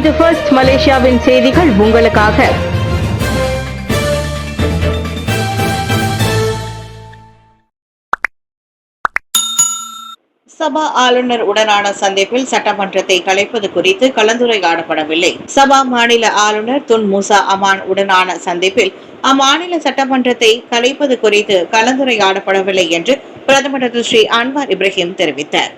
இது ஃபர்ஸ்ட் மலேசியாவின் செய்திகள் உங்களுக்காக. சபா ஆளுநர் உடனான சந்திப்பில் சட்டமன்றத்தை கலைப்பது குறித்து கலந்துரையாடப்படவில்லை. சபா மாநில ஆளுநர் துன் மூசா அமான் உடனான சந்திப்பில் அம்மாநில சட்டமன்றத்தை கலைப்பது குறித்து கலந்துரையாடப்படவில்லை என்று பிரதமர் ஸ்ரீ அன்வார் இப்ராஹிம் தெரிவித்தார்.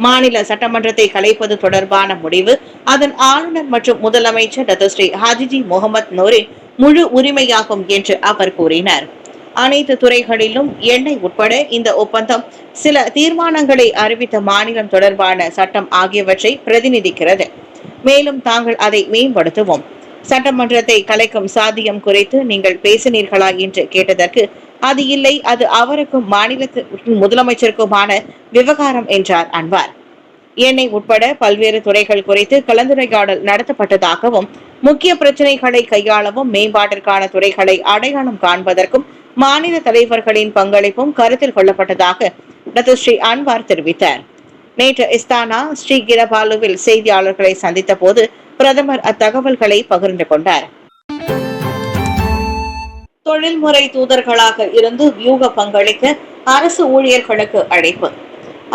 மாநில சட்டமன்றத்தை கலைப்பது தொடர்பான முடிவு அதன் ஆளுநர் மற்றும் முதலமைச்சர் டாக்டர் ஸ்ரீ ஹாஜிஜி முகமது நூரின் முழு உரிமையாகும் என்று அவர் கூறினார். அனைத்து துறைகளிலும் எண்ணெய் உட்பட இந்த ஒப்பந்தம் சில தீர்மானங்களை அறிவித்த மாநிலம் தொடர்பான சட்டம் ஆகியவற்றை பிரதிநிதிக்கிறது. மேலும் தாங்கள் அதை மேம்படுத்துவோம். சட்டமன்றத்தை கலைக்கும் சாத்தியம் குறித்து நீங்கள் பேசினீர்களா என்று கேட்டதற்கு அது இல்லை, அது அவருக்கும் மாநிலத்தின் முதலமைச்சருக்குமான விவகாரம் என்றார் அன்வார். எண்ணெய் உட்பட பல்வேறு துறைகள் குறித்து கலந்துரையாடல் நடத்தப்பட்டதாகவும் முக்கிய பிரச்சனைகளை கையாளவும் மேம்பாட்டிற்கான துறைகளை அடையாளம் காண்பதற்கும் மாநில தலைவர்களின் பங்களிப்பும் கருத்தில் கொள்ளப்பட்டதாக டாக்டர் ஸ்ரீ அன்வார் தெரிவித்தார். நேற்று இஸ்தானா ஸ்ரீ கிரபாலுவில் செய்தியாளர்களை சந்தித்த போது பிரதமர் அத்தகவல்களை பகிர்ந்து கொண்டார். தொழில்முறை தூதர்களாக இருந்து வியூக பங்களிக்க அரசு ஊழியர்களுக்கு அழைப்பு.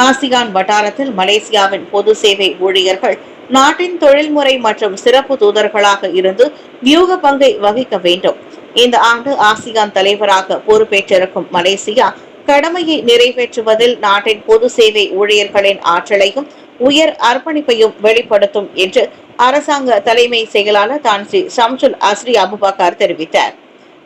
ஆசியான் வட்டாரத்தில் மலேசியாவின் பொது சேவை ஊழியர்கள் நாட்டின் தொழில்முறை மற்றும் சிறப்பு தூதர்களாக இருந்து வியூக பங்கை வகிக்க வேண்டும். இந்த ஆண்டு ஆசியான் தலைவராக பொறுப்பேற்றிருக்கும் மலேசியா கடமையை நிறைவேற்றுவதில் நாட்டின் பொது சேவை ஊழியர்களின் ஆற்றலையும் உயர் அர்ப்பணிப்பையும் வெளிப்படுத்தும் என்று அரசாங்க தலைமை செயலாளர் தான் ஸ்ரீ ஷம்சுல் அஸ்ரி அபுபக்கர் தெரிவித்தார்.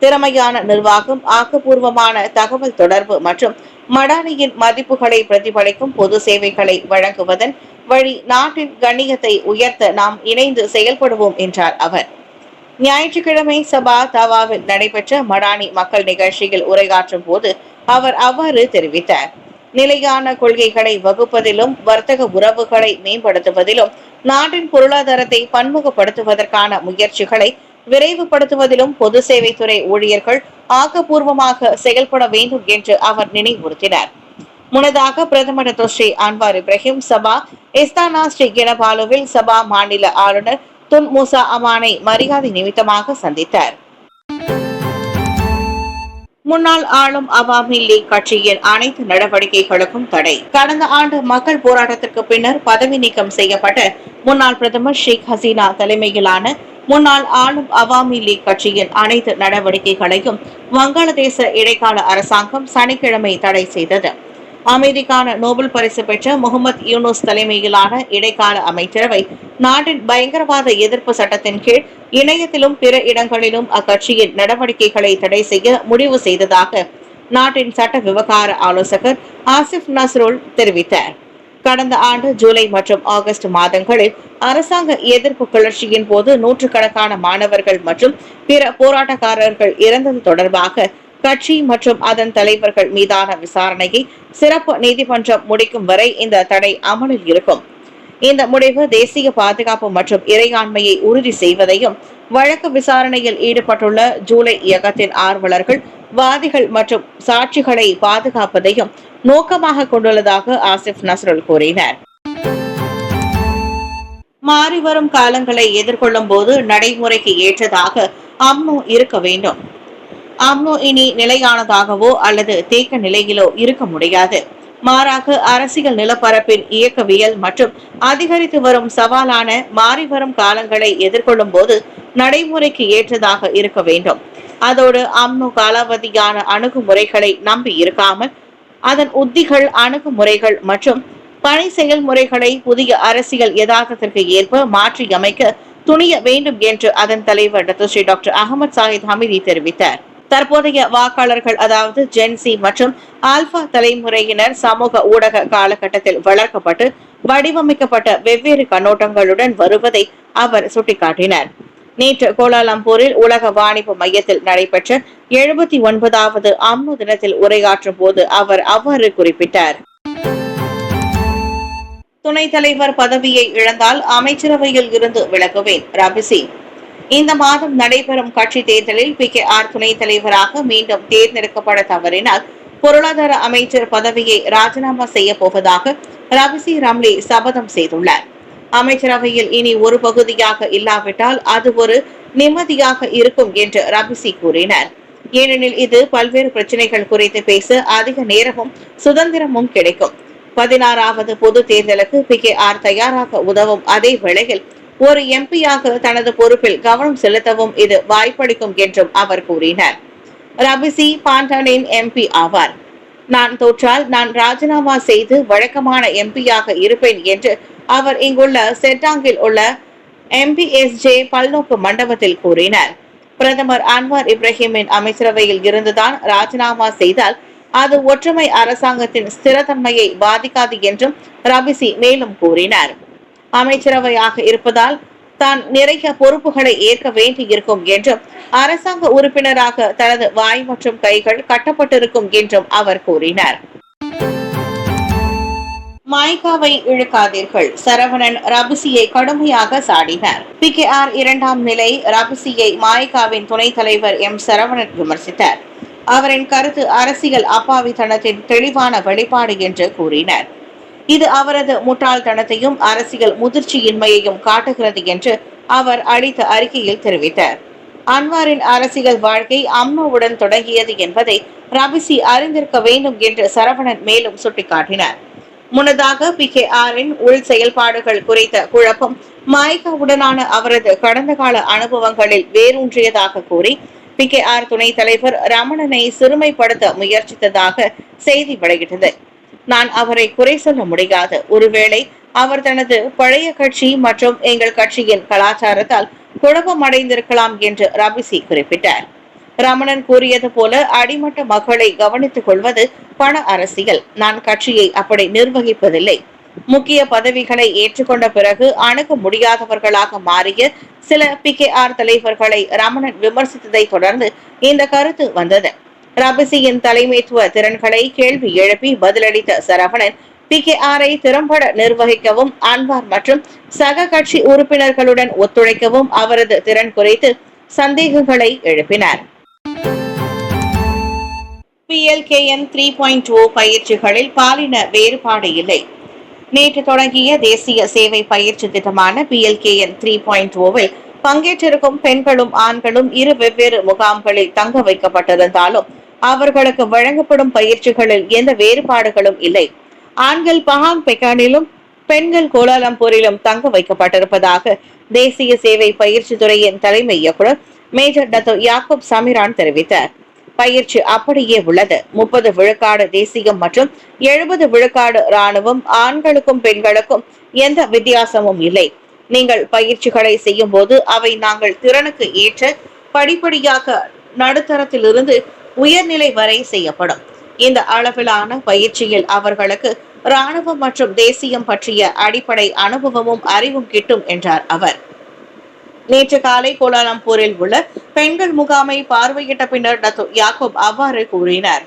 திறமையான நிர்வாகம், ஆக்கப்பூர்வமான தகவல் தொடர்பு மற்றும் மடானியின் மதிப்புகளை பிரதிபலிக்கும் பொது சேவைகளை வழங்குவதன் வழி நாட்டின் கண்ணியத்தை உயர்த்த நாம் இணைந்து செயல்படுவோம் என்றார் அவர். ஞாயிற்றுக்கிழமை சபா தவாவில் நடைபெற்ற மடானி மக்கள் நிகழ்ச்சியில் உரையாற்றும் போது அவர் அவ்வாறு தெரிவித்தார். நிலையான கொள்கைகளை வகுப்பதிலும் வர்த்தக உறவுகளை மேம்படுத்துவதிலும் நாட்டின் பொருளாதாரத்தை பன்முகப்படுத்துவதற்கான முயற்சிகளை விரைவுபடுத்துவதிலும் பொது சேவைத்துறை ஊழியர்கள் ஆக்கப்பூர்வமாக செயல்பட வேண்டும் என்று அவர் நினைவுறுத்தினார். முன்னதாக பிரதமர் டாக்டர் ஸ்ரீ அன்வார் இப்ராஹிம் சபா இஸ்தானா ஸ்ரீ கினபாலுவில் சபா மாநில ஆளுநர் துன் மூசா அமானை மரியாதை நிமித்தமாக சந்தித்தார். முன்னாள் ஆளும் அவாமி லீக் கட்சியின் அனைத்து நடவடிக்கைகளுக்கும் தடை. கடந்த ஆண்டு மக்கள் போராட்டத்திற்கு பின்னர் பதவி நீக்கம் செய்யப்பட்ட முன்னாள் பிரதமர் ஷேக் ஹசீனா தலைமையிலான முன்னாள் ஆளும் அவாமி லீக் கட்சியின் அனைத்து நடவடிக்கைகளையும் வங்காளதேச இடைக்கால அரசாங்கம் சனிக்கிழமை தடை செய்தது. அமைதிக்கான நோபல் பரிசு பெற்ற முகமது யூனுஸ் தலைமையிலான இடைக்கால அமைச்சரவை நாட்டின் பயங்கரவாத எதிர்ப்பு சட்டத்தின் கீழ் இணையத்திலும் பிற இடங்களிலும் அக்கட்சியின் நடவடிக்கைகளை தடை செய்ய முடிவு செய்ததாக நாட்டின் சட்ட விவகார ஆலோசகர் ஆசிப் நஸ்ருல் தெரிவித்தார். கடந்த ஆண்டு ஜூலை மற்றும் ஆகஸ்ட் மாதங்களில் அரசாங்க எதிர்ப்பு கிளர்ச்சியின் போது நூற்றுக்கணக்கான மாணவர்கள் மற்றும் பிற போராட்டக்காரர்கள் இறந்தது தொடர்பாக கட்சி மற்றும் அதன் தலைவர்கள் மீதான விசாரணையை சிறப்பு நீதிமன்றம் முடிக்கும் வரை இந்த தடை அமலில் இருக்கும். இந்த முடிவு தேசிய பாதுகாப்பு மற்றும் இறையாண்மையை உறுதி செய்வதையும் வழக்கு விசாரணையில் ஈடுபட்டுள்ள ஜூலை இயக்கத்தின் ஆர்வலர்கள், வாதிகள் மற்றும் சாட்சிகளை பாதுகாப்பதையும் நோக்கமாக கொண்டுள்ளதாக ஆசிப் நஸ்ருல் கூறினார். மாறிவரும் காலங்களை எதிர்கொள்ளும் போது நடைமுறைக்கு ஏற்றதாக அம்னோ இருக்க வேண்டும். அம்னோ இனி நிலையானதாகவோ அல்லது தேக்க நிலையிலோ இருக்க முடியாது. மாறாக அரசியல் நிலப்பரப்பின் இயக்கவியல் மற்றும் அதிகரித்து வரும் சவாலான மாறிவரும் காலங்களை எதிர்கொள்ளும் போது நடைமுறைக்கு ஏற்றதாக இருக்க வேண்டும். அதோடு அம்னோ காலாவதியான அணுகுமுறைகளை நம்பி இருக்காமல் அதன் உத்திகள், அணுகுமுறைகள் மற்றும் பணி செயல்முறைகளை புதிய அரசியல் யதார்த்தத்திற்கு ஏற்ப மாற்றி அமைக்க துணிய வேண்டும் என்று அதன் தலைவர் டாக்டர் அகமது சாஹித் ஹமீதி தெரிவித்தார். தற்போதைய வாக்காளர்கள், அதாவது ஜென்சி மற்றும் ஆல்பா தலைமுறையினர் சமூக ஊடக காலகட்டத்தில் வளர்க்கப்பட்டு வடிவமைக்கப்பட்ட வெவ்வேறு கண்ணோட்டங்களுடன் வருவதை அவர் சுட்டிக்காட்டினார். நேற்று கோலாலம்பூரில் உலக வாணிப மையத்தில் நடைபெற்ற 79வது அம்னோ தினத்தில் உரையாற்றும் போது அவர் அவ்வாறு குறிப்பிட்டார். துணைத் தலைவர் பதவியை இழந்தால் அமைச்சரவையில் இருந்து விலகுவேன். ராபிசி. இந்த மாதம் நடைபெறும் கட்சி தேர்தலில் PKR துணைத் தலைவராக மீண்டும் தேர்ந்தெடுக்கப்பட தவறினால் பொருளாதார அமைச்சர் பதவியை ராஜினாமா செய்ய போவதாக ராபிசி ரம்லி சபதம் செய்துள்ளார். அமைச்சரவையில் இனி ஒரு பகுதியாக இல்லாவிட்டால் அது ஒரு நிம்மதியாக இருக்கும் என்று ரபிசி கூறினார். ஏனெனில் இது பல்வேறு பிரச்சனைகள் குறித்து பேச அதிக நேரமும் சுதந்திரமும் கிடைக்கும். 16வது பொது தேர்தலுக்கு PKR தயாராக உதவும் அதே வேளையில் ஒரு எம்பியாக தனது பொறுப்பில் கவனம் செலுத்தவும் இது வாய்ப்பளிக்கும் என்றும் அவர் கூறினார். ரபிசி பாண்டானின் MP ஆவார். நான் தோற்றால் நான் ராஜினாமா செய்து வழக்கமான எம்பியாக இருப்பேன் என்று அவர் இங்குள்ள செட்டாங்கில் உள்ள MPSJ பல்நோக்கு மண்டபத்தில் கூறினார். பிரதமர் அன்வார் இப்ராஹிமின் அமைச்சரவையில் இருந்துதான் ராஜினாமா செய்தால் அது ஒற்றுமை அரசாங்கத்தின் ஸ்திரத்தன்மையை பாதிக்காது என்றும் ரபிசி மேலும் கூறினார். அமைச்சரவையாக இருப்பதால் தான் நிறைய பொறுப்புகளை ஏற்க வேண்டியிருக்கும் என்றும் அரசாங்க உறுப்பினராக தனது வாய் மற்றும் கைகள் கட்டப்பட்டிருக்கும் என்றும் அவர் கூறினார். மாய்காவை இழுக்காதீர்கள், சரவணன் ரபிசியை கடுமையாக சாடினார். PKR 2ஆம் நிலை ரபிசியை மாய்காவின் துணைத் தலைவர் சரவணன் விமர்சித்தார். அவரின் கருத்து அரசியல் அப்பாவித்தனத்தின் தெளிவான வெளிப்பாடு என்று கூறினார். இது அவரது முட்டாள்தனத்தையும் அரசியல் முதிர்ச்சியின்மையையும் காட்டுகிறது என்று அவர் அளித்த அறிக்கையில் தெரிவித்தார். அன்வாரின் அரசியல் வாழ்க்கை அம்னோவுடன் தொடங்கியது என்பதை ரபிசி அறிந்திருக்க வேண்டும் என்று சரவணன் மேலும் சுட்டிக்காட்டினார். முன்னதாக PKRின் உள் செயல்பாடுகள் குறித்த குழப்பம் மாய்காவுடனான அவரது கடந்த கால அனுபவங்களில் வேரூன்றியதாக கூறி PKR துணைத் தலைவர் ரமணனை சிறுமைப்படுத்த முயற்சித்ததாக செய்தி வெளியிட்டது. நான் அவரை குறை சொல்ல முடியாது. ஒருவேளை அவர் தனது பழைய கட்சி மற்றும் எங்கள் கட்சியின் கலாச்சாரத்தால் குழப்பமடைந்திருக்கலாம் என்று ரபிசி குறிப்பிட்டார். ரமணன் கூறியது போல அடிமட்ட மக்களை கவனித்துக் கொள்வது பண அரசியல். நான் கட்சியை அப்படி நிர்வகிப்பதில்லை. முக்கிய பதவிகளை ஏற்றுக்கொண்ட பிறகு அணுக முடியாதவர்களாக மாறிய சில PKR தலைவர்களை ரமணன் விமர்சித்ததை தொடர்ந்து இந்த கருத்து வந்தது. ரபிசியின் தலைமைத்துவ திறன்களை கேள்வி எழுப்பி பதிலளித்த சரவணன் PKRஐ திறம்பட நிர்வகிக்கவும் அன்வார் மற்றும் சக கட்சி உறுப்பினர்களுடன் ஒத்துழைக்கவும் அவரது திறன் குறித்து சந்தேகங்களை எழுப்பினார். PLKN 3.0 பயிற்சிகளில் பாலின வேறுபாடு இல்லை. நேற்று தொடங்கிய தேசிய சேவை பயிற்சி திட்டமான PLKN 3.0வில் பங்கேற்றிருக்கும் பெண்களும் ஆண்களும் இரு வெவ்வேறு முகாம்களில் தங்க வைக்கப்பட்டிருந்தாலும் அவர்களுக்கு வழங்கப்படும் பயிற்சிகளில் எந்த வேறுபாடுகளும் இல்லை. ஆண்கள் பஹாங் பெக்கானிலும் பெண்கள் கோலாலம்பூரிலும் தங்க வைக்கப்பட்டிருப்பதாக தேசிய சேவை பயிற்சி துறையின் தலைமை இயக்குநர் மேஜர் டத்தோ யாக்கூப் சமிரான் தெரிவித்தார். பயிற்சி அப்படியே உள்ளது. 30 விழுக்காடு தேசியம் மற்றும் 70 விழுக்காடு ராணுவம். ஆண்களுக்கும் பெண்களுக்கும் எந்த வித்தியாசமும் இல்லை. நீங்கள் பயிற்சிகளை செய்யும் போது அவை நாங்கள் திறனுக்கு ஏற்ற படிப்படியாக நடுத்தரத்திலிருந்து உயர்நிலை வரை செய்யப்படும். இந்த அளவிலான பயிற்சியில் அவர்களுக்கு ராணுவம் மற்றும் தேசியம் பற்றிய அடிப்படை அனுபவமும் அறிவும் கிட்டும் என்றார் அவர். நேற்று காலை கோலாலம்பூரில் உள்ள பெண்கள் முகாமை பார்வையிட்ட பின்னர் டத்தோ யாக்கூப் அவ்வாறு கூறினார்.